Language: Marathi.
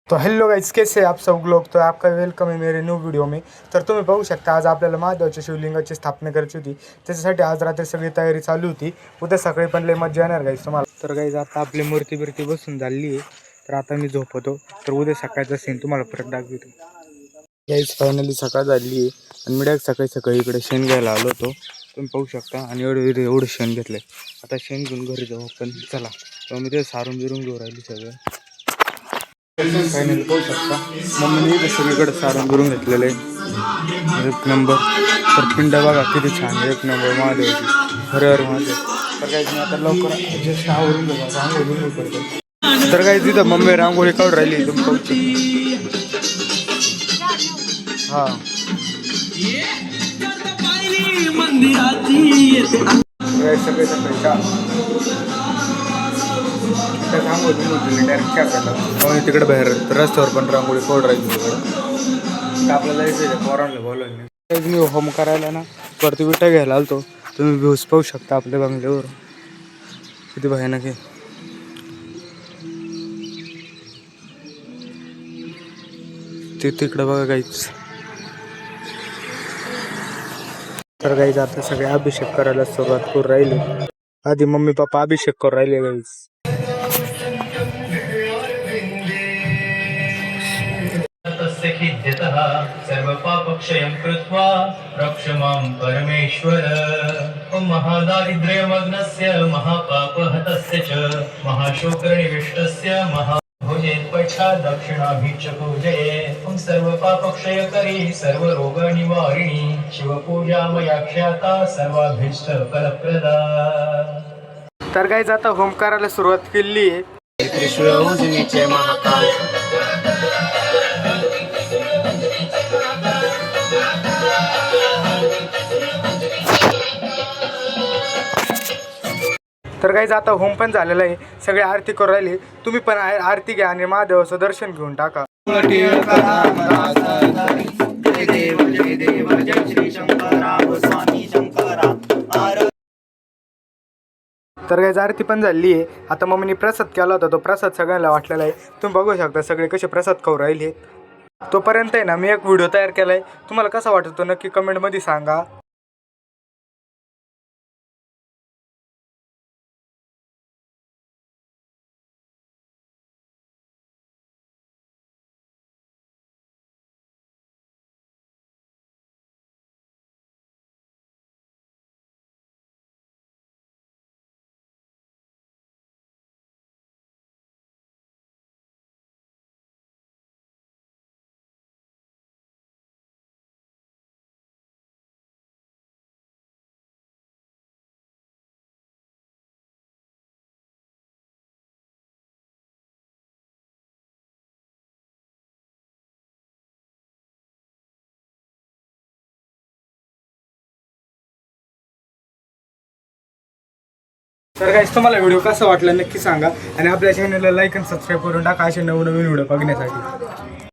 तो हेलो गाइस, कैसे आप सब लोग। तो आपका वेलकम है मेरे न्यू व्हिडिओ में। तर तुम्ही पाहू शकता आज आपल्याला महादेवाच्या शिवलिंगाची स्थापना करायची होती। त्याच्यासाठी आज रात्री सगळी तयारी चालू होती। उद्या सकाळी पण लय मजा येणार गाइस तुम्हाला। तर गाइस आता आपली मूर्ती बिर्ती बसून झाली आहे। तर आता मी झोपतो। तर उद्या सकाळचा सीन तुम्हाला परत दाखवतो। गाइस फायनली सकाळ झाली आहे आणि मी डायरेक्ट सकाळी इकडे शेण घ्यायला आलो होतो। तुम्ही पाहू शकता आणि एवढं शेण घेतलंय। आता शेण घेऊन घरी जाऊ आपण, चला। तर मी ते सारून बिरून घेऊन राहिली सगळं। फायनली पाहू शकता मम्मीने सगळीकडे सारून बिरून घेतलेलं आहे। एक नंबर। तर पिंड बघा किती छान, एक नंबर महादेवाची। हर हर महादेव। तर काही मी आता लवकर जस्ट आवरून घेऊ, रांगोळी करतो। तर काही तिथं मम्मी रांगोळी काढून राहिली, तुम्ही पाहू शकता। हां सगळे डायरेक्ट तिकडे बाहेर रस्त्यावर पण रांगोळी काढून राहिली तिकडं। आपल्याला जायचं पोरांना बोलवलं मी होम करायला ना, वरती विटा घ्यायला आलतो। तुम्ही व्ह्यूज पाहू शकता आपल्या बंगल्यावर किती भयानक आहे। ते तिकडं बघा गाईच। तर गाईज आता सगळे अभिषेक करायला सुरुवात करून राहिले। आधी मम्मी पप्पा अभिषेक करून राहिले गाईज। सर्व पापक्षयं कृत्वा रक्ष मां परमेश्वर। महादारिद्र्यमग्नस्य महापापहतस्य च महाशोकनिविष्टस्य महाभुजेत्पच्छा दक्षिणाभिच पूजये। सर्व पापक्षयकरी सर्व रोग निवारिणी शिवपूजा मया ख्याता सर्वाभीष्ट फलप्रदा। तर गाईज आता होम करायला सुरुवात केली आहे। महाकाल तर गाईज आता होम पण झालेला आहे, सगळे आरती करून राहिले। तुम्ही पण आरती घ्या आणि महादेवाचं दर्शन घेऊन टाका। तर गाईज आरती पण झाली आहे। आता मम्मीने प्रसाद केला होता, तो प्रसाद सगळ्यांना वाटलेला आहे। तुम्ही बघू शकता सगळे कसे प्रसाद खाऊ राहिले। तोपर्यंत आहे ना मी एक व्हिडिओ तयार केला आहे, तुम्हाला कसा वाटतो नक्की कमेंटमध्ये सांगा। तर गाईस तुम्हाला व्हिडिओ कसा वाटला नक्की सांगा आणि आपल्या चॅनलला लाईक आणि सबस्क्राईब करून टाका असे नवनवीन व्हिडिओ बघण्यासाठी।